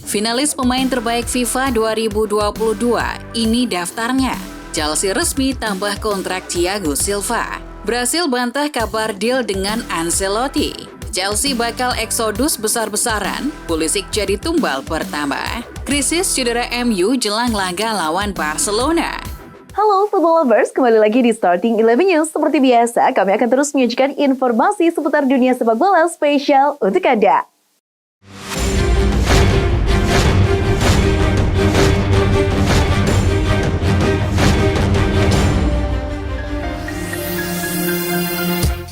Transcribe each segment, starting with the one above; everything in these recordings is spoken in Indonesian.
Finalis pemain terbaik FIFA 2022, ini daftarnya. Chelsea resmi tambah kontrak Thiago Silva. Brasil bantah kabar deal dengan Ancelotti. Chelsea bakal eksodus besar-besaran, Pulisic jadi tumbal pertama. Krisis cedera MU jelang laga lawan Barcelona. Halo football lovers, kembali lagi di Starting 11 News. Seperti biasa, kami akan terus menyajikan informasi seputar dunia sepak bola spesial untuk Anda.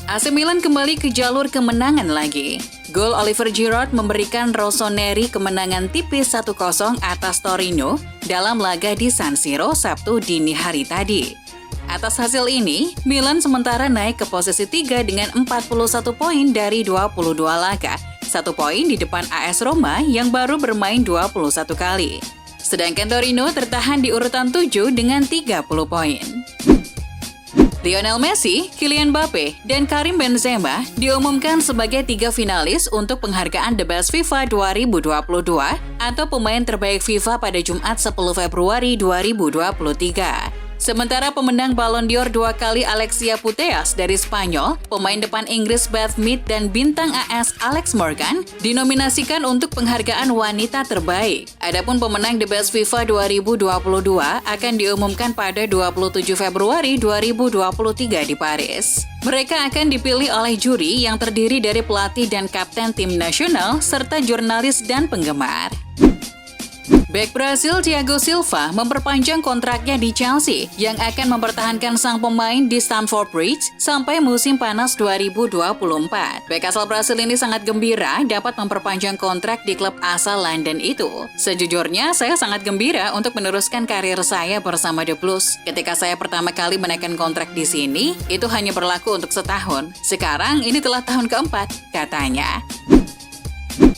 AC Milan kembali ke jalur kemenangan lagi. Gol Oliver Giroud memberikan Rossoneri kemenangan tipis 1-0 atas Torino dalam laga di San Siro Sabtu dini hari tadi. Atas hasil ini, Milan sementara naik ke posisi 3 dengan 41 poin dari 22 laga, 1 poin di depan AS Roma yang baru bermain 21 kali. Sedangkan Torino tertahan di urutan 7 dengan 30 poin. Lionel Messi, Kylian Mbappe, dan Karim Benzema diumumkan sebagai 3 finalis untuk penghargaan The Best FIFA 2022 atau pemain terbaik FIFA pada Jumat 10 Februari 2023. Sementara pemenang Ballon d'Or 2 kali Alexia Putellas dari Spanyol, pemain depan Inggris Beth Mead dan bintang AS Alex Morgan dinominasikan untuk penghargaan wanita terbaik. Adapun pemenang The Best FIFA 2022 akan diumumkan pada 27 Februari 2023 di Paris. Mereka akan dipilih oleh juri yang terdiri dari pelatih dan kapten tim nasional serta jurnalis dan penggemar. Bek Brasil Thiago Silva memperpanjang kontraknya di Chelsea yang akan mempertahankan sang pemain di Stamford Bridge sampai musim panas 2024. Bek asal Brasil ini sangat gembira dapat memperpanjang kontrak di klub asal London itu. Sejujurnya, saya sangat gembira untuk meneruskan karir saya bersama The Blues. Ketika saya pertama kali menaikkan kontrak di sini, itu hanya berlaku untuk setahun. Sekarang ini telah tahun keempat, katanya.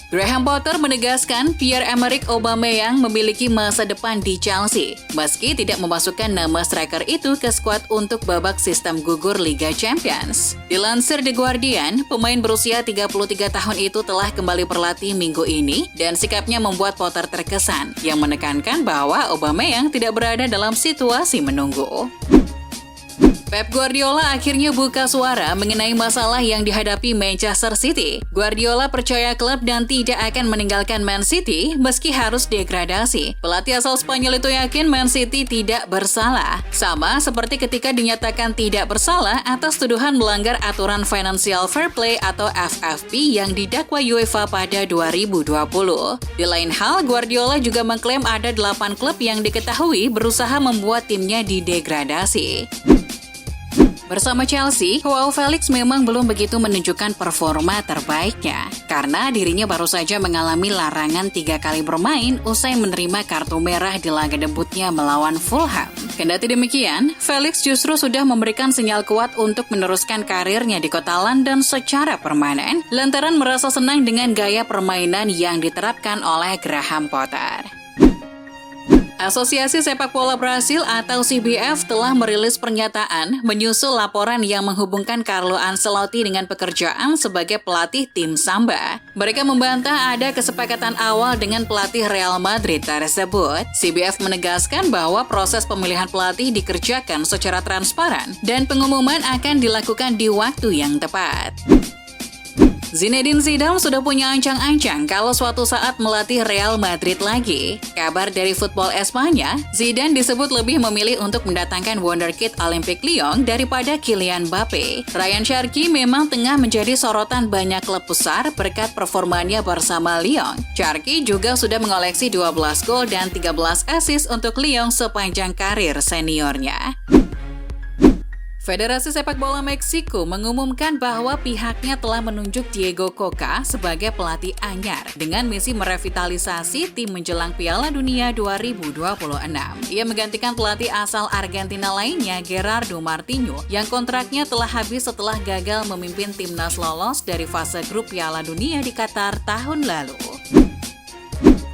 Graham Potter menegaskan Pierre-Emerick Aubameyang memiliki masa depan di Chelsea, meski tidak memasukkan nama striker itu ke skuad untuk babak sistem gugur Liga Champions. Dilansir The Guardian, pemain berusia 33 tahun itu telah kembali berlatih minggu ini dan sikapnya membuat Potter terkesan, yang menekankan bahwa Aubameyang tidak berada dalam situasi menunggu. Pep Guardiola akhirnya buka suara mengenai masalah yang dihadapi Manchester City. Guardiola percaya klub dan tidak akan meninggalkan Man City meski harus degradasi. Pelatih asal Spanyol itu yakin Man City tidak bersalah. Sama seperti ketika dinyatakan tidak bersalah atas tuduhan melanggar aturan Financial Fair Play atau FFP yang didakwa UEFA pada 2020. Di lain hal, Guardiola juga mengklaim ada 8 klub yang diketahui berusaha membuat timnya didegradasi. Bersama Chelsea, Joao Felix memang belum begitu menunjukkan performa terbaiknya karena dirinya baru saja mengalami larangan 3 kali bermain usai menerima kartu merah di laga debutnya melawan Fulham. Kendati demikian, Felix justru sudah memberikan sinyal kuat untuk meneruskan karirnya di kota London secara permanen lantaran merasa senang dengan gaya permainan yang diterapkan oleh Graham Potter. Asosiasi Sepak Bola Brasil atau CBF telah merilis pernyataan menyusul laporan yang menghubungkan Carlo Ancelotti dengan pekerjaan sebagai pelatih tim Samba. Mereka membantah ada kesepakatan awal dengan pelatih Real Madrid tersebut. CBF menegaskan bahwa proses pemilihan pelatih dikerjakan secara transparan dan pengumuman akan dilakukan di waktu yang tepat. Zinedine Zidane sudah punya ancang-ancang kalau suatu saat melatih Real Madrid lagi. Kabar dari Football Espanya, Zidane disebut lebih memilih untuk mendatangkan wonderkid Olympique Lyon daripada Kylian Mbappe. Ryan Cherki memang tengah menjadi sorotan banyak klub besar berkat performanya bersama Lyon. Cherki juga sudah mengoleksi 12 gol dan 13 assist untuk Lyon sepanjang karir seniornya. Federasi Sepak Bola Meksiko mengumumkan bahwa pihaknya telah menunjuk Diego Coca sebagai pelatih anyar dengan misi merevitalisasi tim menjelang Piala Dunia 2026. Ia menggantikan pelatih asal Argentina lainnya, Gerardo Martino, yang kontraknya telah habis setelah gagal memimpin timnas lolos dari fase grup Piala Dunia di Qatar tahun lalu.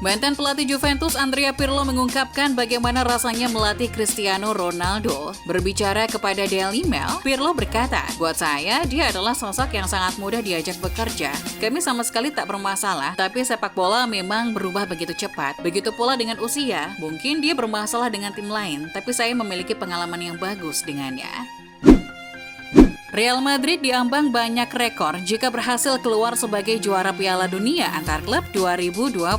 Mantan pelatih Juventus Andrea Pirlo mengungkapkan bagaimana rasanya melatih Cristiano Ronaldo. Berbicara kepada Daily Mail, Pirlo berkata, "Buat saya, dia adalah sosok yang sangat mudah diajak bekerja. Kami sama sekali tak bermasalah, tapi sepak bola memang berubah begitu cepat. Begitu pula dengan usia, mungkin dia bermasalah dengan tim lain, tapi saya memiliki pengalaman yang bagus dengannya." Real Madrid diambang banyak rekor jika berhasil keluar sebagai juara Piala Dunia antar klub 2022.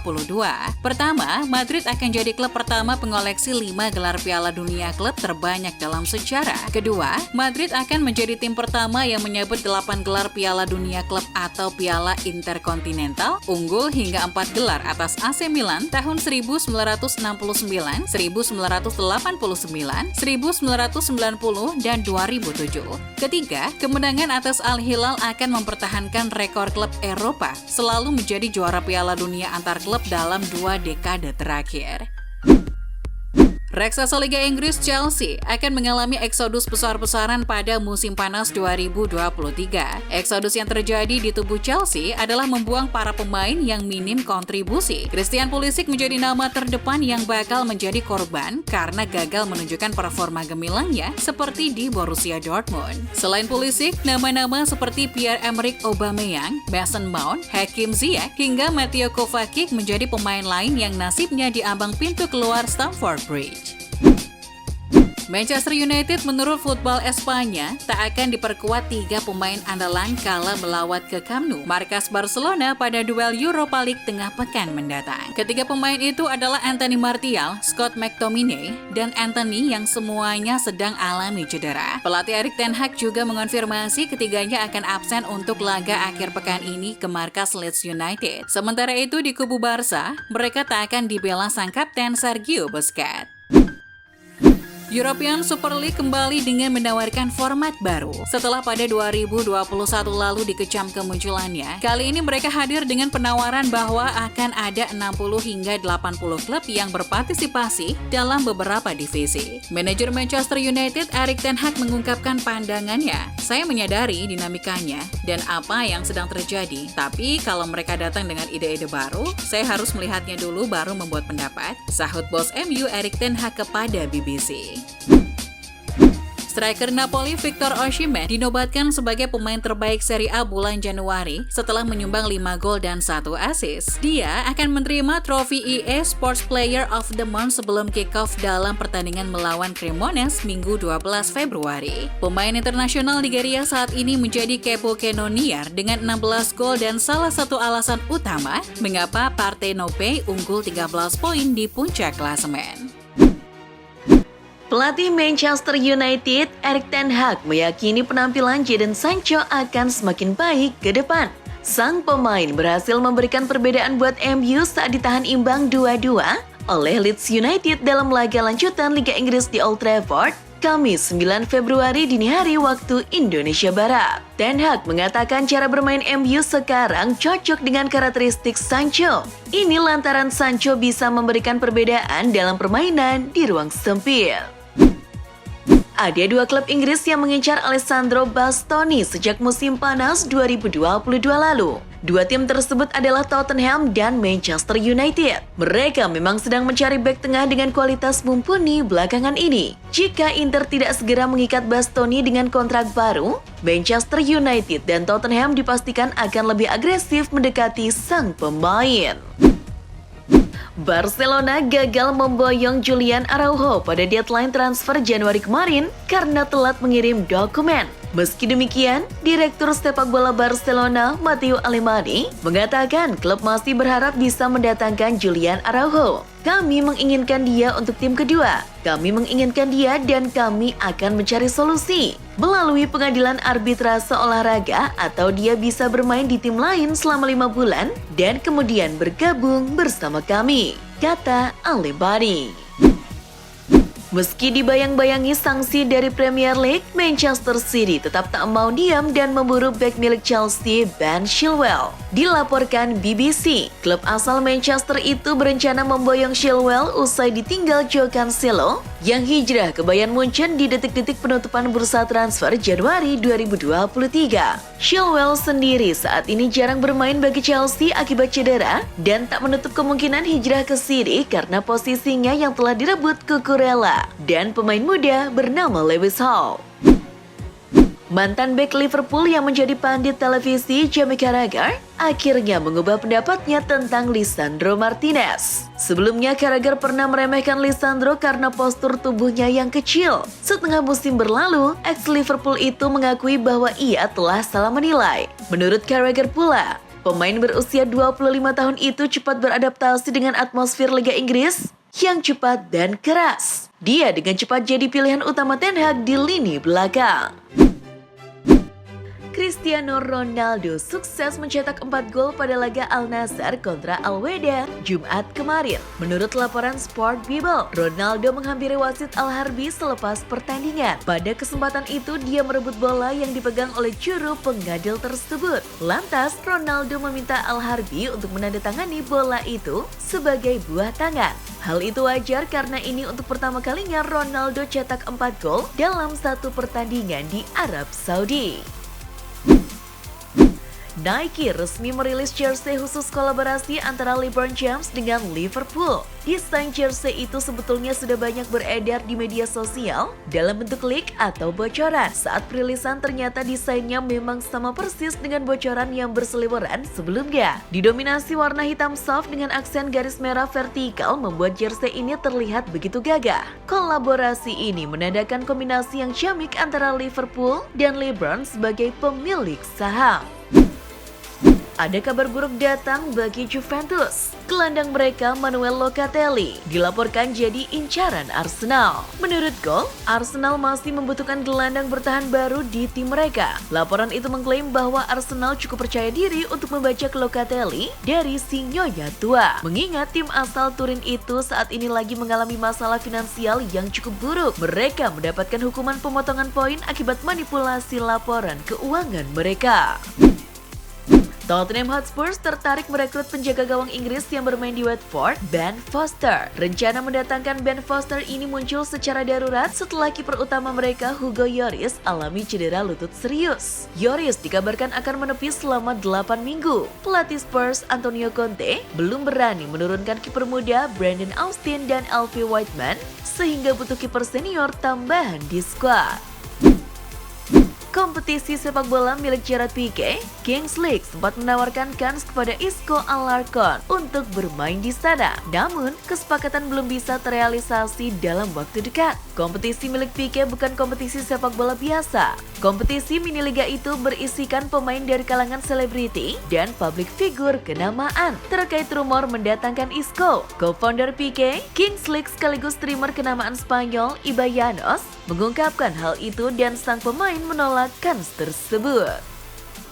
Pertama, Madrid akan jadi klub pertama pengoleksi 5 gelar Piala Dunia klub terbanyak dalam sejarah. Kedua, Madrid akan menjadi tim pertama yang menyabet 8 gelar Piala Dunia klub atau Piala Interkontinental, unggul hingga 4 gelar atas AC Milan tahun 1969, 1989, 1990, dan 2007. Ketiga, kemenangan atas Al Hilal akan mempertahankan rekor klub Eropa selalu menjadi juara Piala Dunia antar klub dalam 2 dekade terakhir. Raksasa Liga Inggris Chelsea akan mengalami eksodus besar-besaran pada musim panas 2023. Eksodus yang terjadi di tubuh Chelsea adalah membuang para pemain yang minim kontribusi. Christian Pulisic menjadi nama terdepan yang bakal menjadi korban karena gagal menunjukkan performa gemilangnya seperti di Borussia Dortmund. Selain Pulisic, nama-nama seperti Pierre-Emerick Aubameyang, Mason Mount, Hakim Ziyech, hingga Mateo Kovacic menjadi pemain lain yang nasibnya diambang pintu keluar Stamford Bridge. Manchester United menurut Football Espanya tak akan diperkuat 3 pemain andalan kala melawat ke Camp Nou, markas Barcelona pada duel Europa League tengah pekan mendatang. Ketiga pemain itu adalah Anthony Martial, Scott McTominay, dan Anthony yang semuanya sedang alami cedera. Pelatih Erik ten Hag juga mengonfirmasi ketiganya akan absen untuk laga akhir pekan ini ke markas Leeds United. Sementara itu di kubu Barca, mereka tak akan dibela sang kapten Sergio Busquets. European Super League kembali dengan menawarkan format baru. Setelah pada 2021 lalu dikecam kemunculannya, kali ini mereka hadir dengan penawaran bahwa akan ada 60 hingga 80 klub yang berpartisipasi dalam beberapa divisi. Manajer Manchester United Erik ten Hag mengungkapkan pandangannya, "Saya menyadari dinamikanya dan apa yang sedang terjadi, tapi kalau mereka datang dengan ide-ide baru, saya harus melihatnya dulu baru membuat pendapat," sahut bos MU Erik ten Hag kepada BBC. Striker Napoli Victor Osimhen dinobatkan sebagai pemain terbaik Serie A bulan Januari setelah menyumbang 5 gol dan 1 assist. Dia akan menerima trofi EA Sports Player of the Month sebelum kick-off dalam pertandingan melawan Cremonese Minggu 12 Februari. Pemain internasional Nigeria saat ini menjadi Kepo Kenoniar dengan 16 gol dan salah satu alasan utama mengapa Partenope unggul 13 poin di puncak klasemen. Pelatih Manchester United, Erik ten Hag, meyakini penampilan Jadon Sancho akan semakin baik ke depan. Sang pemain berhasil memberikan perbedaan buat MU saat ditahan imbang 2-2 oleh Leeds United dalam laga lanjutan Liga Inggris di Old Trafford, Kamis 9 Februari dini hari waktu Indonesia Barat. Ten Hag mengatakan cara bermain MU sekarang cocok dengan karakteristik Sancho. Ini lantaran Sancho bisa memberikan perbedaan dalam permainan di ruang sempit. Ada 2 klub Inggris yang mengincar Alessandro Bastoni sejak musim panas 2022 lalu. 2 tim tersebut adalah Tottenham dan Manchester United. Mereka memang sedang mencari bek tengah dengan kualitas mumpuni belakangan ini. Jika Inter tidak segera mengikat Bastoni dengan kontrak baru, Manchester United dan Tottenham dipastikan akan lebih agresif mendekati sang pemain. Barcelona gagal memboyong Julian Araujo pada deadline transfer Januari kemarin karena telat mengirim dokumen. Meski demikian, Direktur Sepak Bola Barcelona, Matteo Alemany, mengatakan klub masih berharap bisa mendatangkan Julian Araujo. "Kami menginginkan dia untuk tim kedua. Kami menginginkan dia dan kami akan mencari solusi melalui pengadilan arbitrase olahraga atau dia bisa bermain di tim lain selama 5 bulan dan kemudian bergabung bersama kami," kata Alemany. Meski dibayang-bayangi sanksi dari Premier League, Manchester City tetap tak mau diam dan memburu bek milik Chelsea, Ben Chilwell. Dilaporkan BBC, klub asal Manchester itu berencana memboyong Chilwell usai ditinggal Joe Cancelo yang hijrah ke Bayern Munchen di detik-detik penutupan bursa transfer Januari 2023. Chilwell sendiri saat ini jarang bermain bagi Chelsea akibat cedera dan tak menutup kemungkinan hijrah ke City karena posisinya yang telah direbut Cucurella dan pemain muda bernama Lewis Hall. Mantan bek Liverpool yang menjadi pandit televisi Jamie Carragher akhirnya mengubah pendapatnya tentang Lisandro Martinez. Sebelumnya Carragher pernah meremehkan Lisandro karena postur tubuhnya yang kecil. Setengah musim berlalu, ex-Liverpool itu mengakui bahwa ia telah salah menilai. Menurut Carragher pula, pemain berusia 25 tahun itu cepat beradaptasi dengan atmosfer Liga Inggris yang cepat dan keras. Dia dengan cepat jadi pilihan utama Ten Hag di lini belakang. Cristiano Ronaldo sukses mencetak 4 gol pada laga Al Nassr kontra Al Wehda Jumat kemarin. Menurut laporan Sport Bible, Ronaldo menghampiri wasit Al Harbi selepas pertandingan. Pada kesempatan itu, dia merebut bola yang dipegang oleh juru pengadil tersebut. Lantas, Ronaldo meminta Al Harbi untuk menandatangani bola itu sebagai buah tangan. Hal itu wajar karena ini untuk pertama kalinya Ronaldo cetak 4 gol dalam satu pertandingan di Arab Saudi. Nike resmi merilis jersey khusus kolaborasi antara LeBron James dengan Liverpool. Desain jersey itu sebetulnya sudah banyak beredar di media sosial dalam bentuk leak atau bocoran. Saat perilisan ternyata desainnya memang sama persis dengan bocoran yang berseliweran sebelumnya. Didominasi warna hitam soft dengan aksen garis merah vertikal membuat jersey ini terlihat begitu gagah. Kolaborasi ini menandakan kombinasi yang ciamik antara Liverpool dan LeBron sebagai pemilik saham. Ada kabar buruk datang bagi Juventus. Gelandang mereka Manuel Locatelli dilaporkan jadi incaran Arsenal. Menurut Goal, Arsenal masih membutuhkan gelandang bertahan baru di tim mereka. Laporan itu mengklaim bahwa Arsenal cukup percaya diri untuk membajak Locatelli dari si nyonya tua. Mengingat tim asal Turin itu saat ini lagi mengalami masalah finansial yang cukup buruk. Mereka mendapatkan hukuman pemotongan poin akibat manipulasi laporan keuangan mereka. Tottenham Hotspur tertarik merekrut penjaga gawang Inggris yang bermain di Watford, Ben Foster. Rencana mendatangkan Ben Foster ini muncul secara darurat setelah kiper utama mereka Hugo Lloris alami cedera lutut serius. Lloris dikabarkan akan menepis selama 8 minggu. Pelatih Spurs Antonio Conte belum berani menurunkan kiper muda Brandon Austin dan Alfie Whiteman sehingga butuh kiper senior tambahan di skuad. Kompetisi sepak bola milik Gerard Pique, Kings League sempat menawarkan kans kepada Isco Alarcon untuk bermain di sana. Namun, kesepakatan belum bisa terrealisasi dalam waktu dekat. Kompetisi milik Pique bukan kompetisi sepak bola biasa. Kompetisi mini liga itu berisikan pemain dari kalangan selebriti dan publik figur kenamaan. Terkait rumor mendatangkan Isco, co-founder Pique, Kings League sekaligus streamer kenamaan Spanyol Ibai Llanos mengungkapkan hal itu dan sang pemain menolak kans tersebut.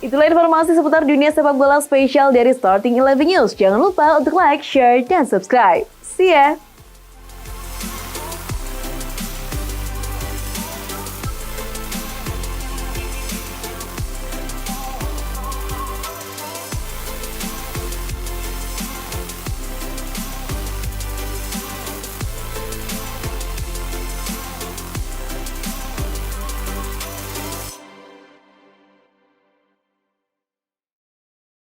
Itulah informasi seputar dunia sepak bola spesial dari Starting 11 News. Jangan lupa untuk like, share, dan subscribe. See ya!